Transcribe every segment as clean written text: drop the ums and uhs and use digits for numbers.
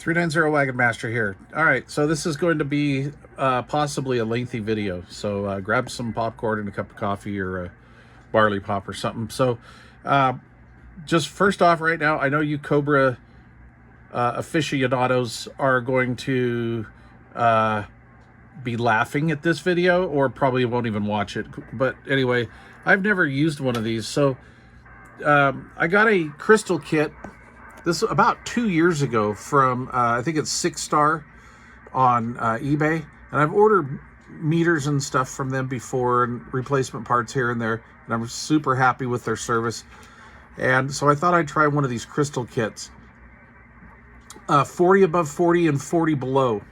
390 Wagon Master here. All right, so this is going to be possibly a lengthy video. So grab some popcorn and a cup of coffee or a barley pop or something. So just first off right now, I know you Cobra aficionados are going to be laughing at this video or probably won't even watch it. But anyway, I've never used one of these. So I got a crystal kit. This is about 2 years ago from, I think it's 6 Star on eBay. And I've ordered meters and stuff from them before and replacement parts here and there. And I'm super happy with their service. And so I thought I'd try one of these crystal kits. 40 above 40 and 40 below.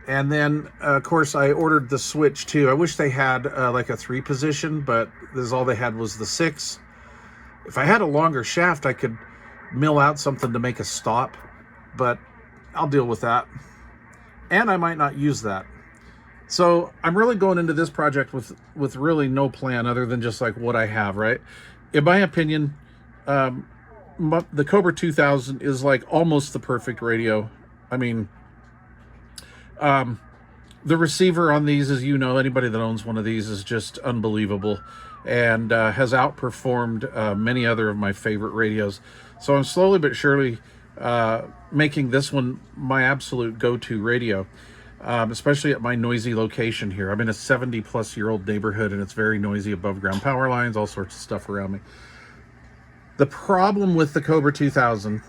And then, of course, I ordered the switch too. I wish they had like a 3 position, but this is all they had was the 6. If I had a longer shaft, I could mill out something to make a stop, but I'll deal with that. And I might not use that. So I'm really going into this project with really no plan other than just like what I have, right? In my opinion, the Cobra 2000 is like almost the perfect radio. I mean, the receiver on these, as you know, anybody that owns one of these is just unbelievable and has outperformed many other of my favorite radios. So I'm slowly but surely making this one my absolute go-to radio, especially at my noisy location here. I'm in a 70-plus-year-old neighborhood, and it's very noisy, above-ground power lines, all sorts of stuff around me. The problem with the Cobra 2000,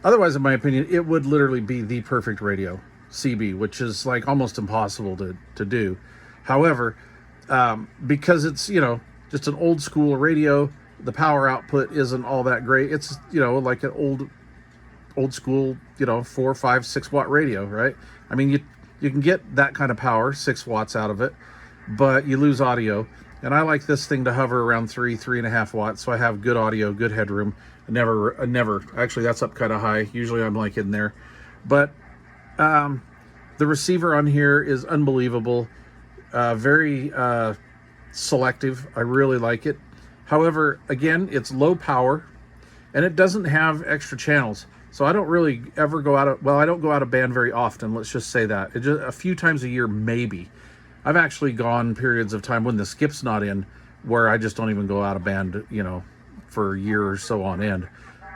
otherwise, in my opinion, it would literally be the perfect radio, CB, which is like almost impossible to do. However, because it's, you know, just an old school radio, the power output isn't all that great. It's, you know, like an old school, you know, 4, 5, 6 watt radio, right? I mean, you can get that kind of power, 6 watts out of it, but you lose audio. And I like this thing to hover around 3.5 watts, so I have good audio, good headroom. Never, actually that's up kind of high. Usually I'm like in there. But the receiver on here is unbelievable. Very selective. I really like it. However, again, it's low power and it doesn't have extra channels. So I don't really ever go out of, well, I don't go out of band very often. Let's just say that. It just, a few times a year, maybe. I've actually gone periods of time when the skip's not in where I just don't even go out of band, you know, for a year or so on end.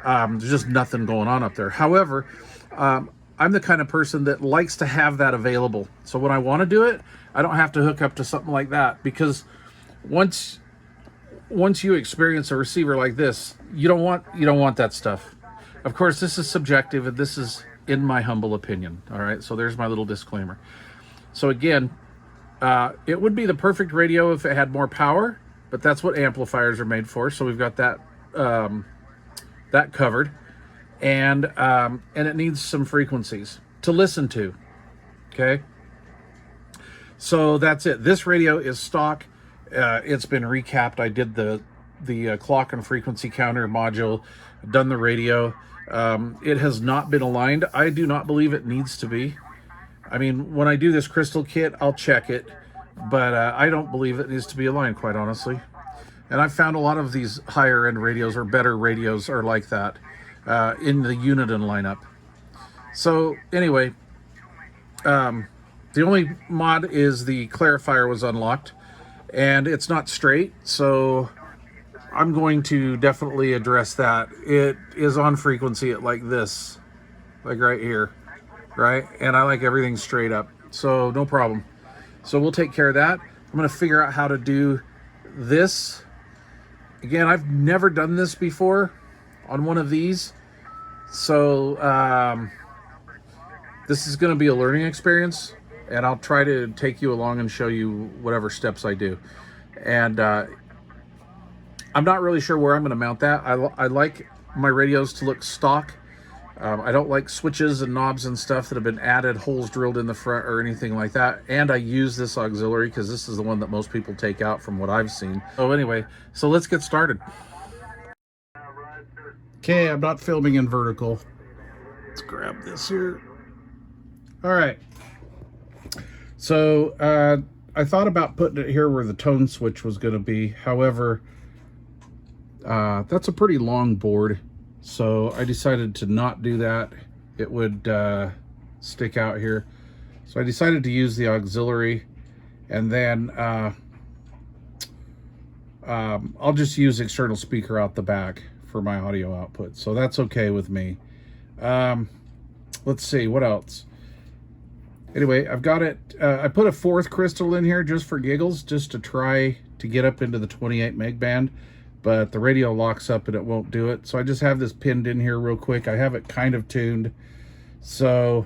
There's just nothing going on up there. However, I'm the kind of person that likes to have that available. So when I want to do it, I don't have to hook up to something like that, because once you experience a receiver like this, you don't want that stuff. Of course, this is subjective, and this is in my humble opinion. All right, so there's my little disclaimer. So again, it would be the perfect radio if it had more power, but that's what amplifiers are made for. So we've got that that covered, and it needs some frequencies to listen to. Okay, so that's it. This radio is stock. It's been recapped. I did the clock and frequency counter module, done the radio. It has not been aligned. I do not believe it needs to be. I mean, when I do this crystal kit, I'll check it, but I don't believe it needs to be aligned, quite honestly. And I've found a lot of these higher end radios or better radios are like that in the Uniden lineup. So anyway, the only mod is the clarifier was unlocked, and it's not straight, so I'm going to definitely address that. It is on frequency at like this, like right here, right? And I like everything straight up, so no problem. So we'll take care of that. I'm going to figure out how to do this. Again, I've never done this before on one of these, so this is going to be a learning experience, and I'll try to take you along and show you whatever steps I do. And I'm not really sure where I'm going to mount that. I like my radios to look stock. I don't like switches and knobs and stuff that have been added, holes drilled in the front or anything like that. And I use this auxiliary because this is the one that most people take out from what I've seen. So anyway, so let's get started. Okay, I'm not filming in vertical. Let's grab this here. All right. So I thought about putting it here where the tone switch was going to be. However, that's a pretty long board, so I decided to not do that it would stick out here. So I decided to use the auxiliary, and then I'll just use external speaker out the back for my audio output. So that's okay with me. Let's see, what else? Anyway, I've got it, I put a 4th crystal in here just for giggles, just to try to get up into the 28 meg band, but the radio locks up and it won't do it. So I just have this pinned in here real quick. I have it kind of tuned. So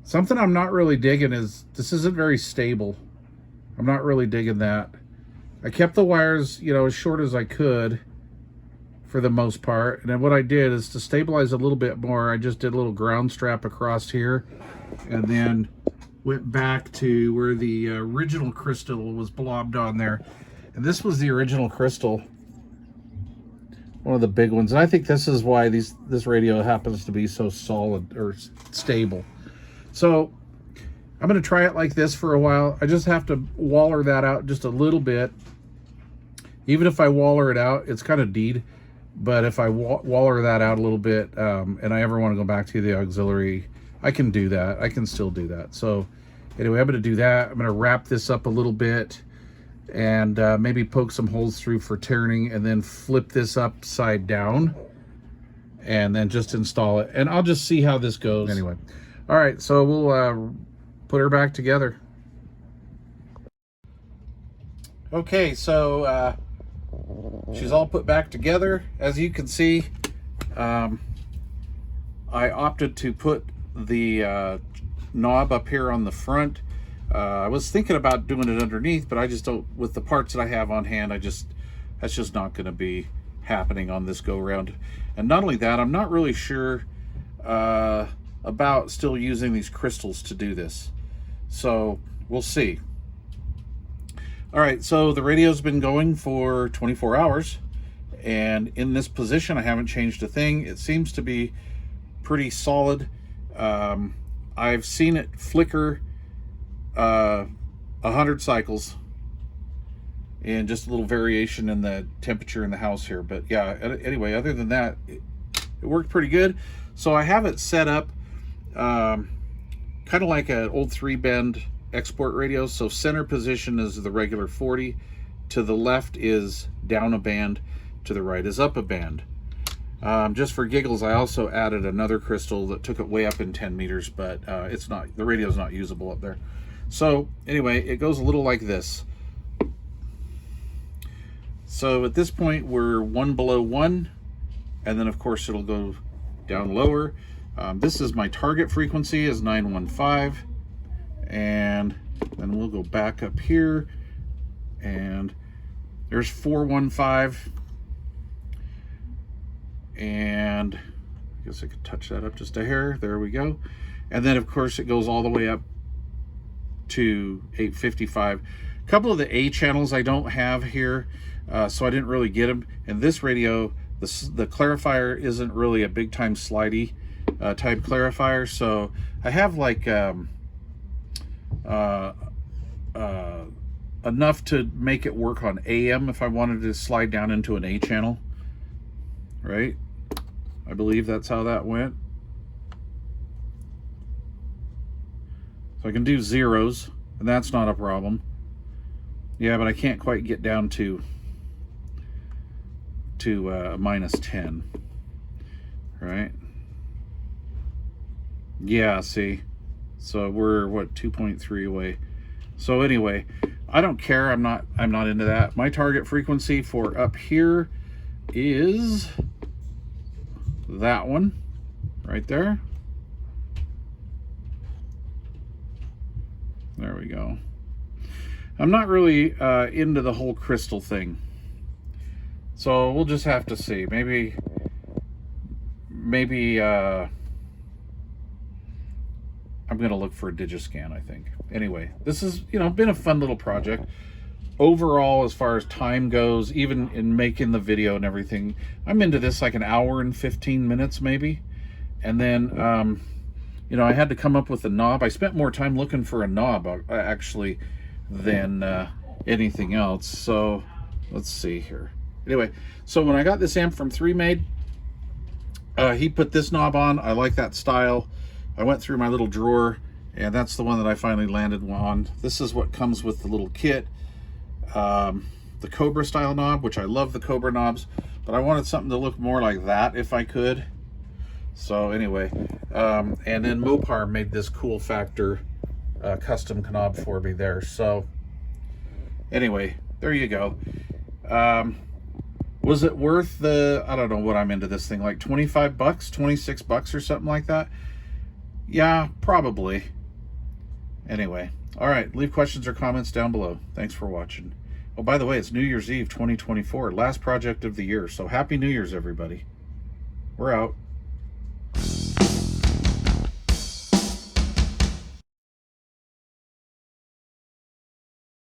something I'm not really digging is this isn't very stable. I'm not really digging that. I kept the wires, you know, as short as I could for the most part. And then what I did is to stabilize a little bit more, I just did a little ground strap across here and then went back to where the original crystal was blobbed on there. And this was the original crystal, one of the big ones. And I think this is why this radio happens to be so solid or stable. So I'm going to try it like this for a while. I just have to waller that out just a little bit. Even if I waller it out, it's kind of deed. But if I waller that out a little bit, and I ever want to go back to the auxiliary, I can do that. I can still do that. So anyway, I'm going to do that. I'm going to wrap this up a little bit and maybe poke some holes through for turning, and then flip this upside down and then just install it. And I'll just see how this goes. Anyway, all right, so we'll put her back together. Okay, so she's all put back together. As you can see, I opted to put the knob up here on the front. I was thinking about doing it underneath, but I just don't, with the parts that I have on hand, that's just not going to be happening on this go round. And not only that, I'm not really sure about still using these crystals to do this. So we'll see. All right, so the radio's been going for 24 hours, and in this position, I haven't changed a thing. It seems to be pretty solid. I've seen it flicker 100 cycles, and just a little variation in the temperature in the house here. But yeah, anyway, other than that, it worked pretty good. So I have it set up kind of like an old 3-band export radio. So center position is the regular 40, to the left is down a band, to the right is up a band. Just for giggles, I also added another crystal that took it way up in 10 meters, but the radio's not usable up there. So anyway, it goes a little like this. So at this point, we're 1 below 1, and then of course it'll go down lower. This is my target frequency is 915. And then we'll go back up here, and there's 415, and I guess I could touch that up just a hair. There we go. And then of course it goes all the way up to 855. A couple of the A channels I don't have here, so I didn't really get them. And this radio, the clarifier isn't really a big time slidey type clarifier, so I have like enough to make it work on AM if I wanted to slide down into an A channel, right? I believe that's how that went. So I can do zeros, and that's not a problem. Yeah, but I can't quite get down to -10, right? Yeah, see. So we're what, 2.3 away. So anyway, I don't care. I'm not into that. My target frequency for up here is that one right there. There we go. I'm not really into the whole crystal thing, so we'll just have to see. Maybe I'm going to look for a DigiScan, I think. Anyway, this has, been a fun little project. Overall, as far as time goes, even in making the video and everything, I'm into this like an hour and 15 minutes maybe. And then, I had to come up with a knob. I spent more time looking for a knob, actually, than anything else. So, let's see here. Anyway, so when I got this amp from 3 Made, He put this knob on. I like that style. I went through my little drawer, and that's the one that I finally landed on. This is what comes with the little kit. The Cobra style knob, which I love the Cobra knobs, but I wanted something to look more like that if I could. So anyway, and then Mopar made this cool factor custom knob for me there. So anyway, there you go. Was it worth the, I don't know what I'm into this thing, like 25 bucks, 26 bucks or something like that? Yeah, probably. Anyway, all right, leave questions or comments down below. Thanks for watching. Oh, by the way, it's New Year's Eve 2024, last project of the year. So happy New Year's, everybody. We're out.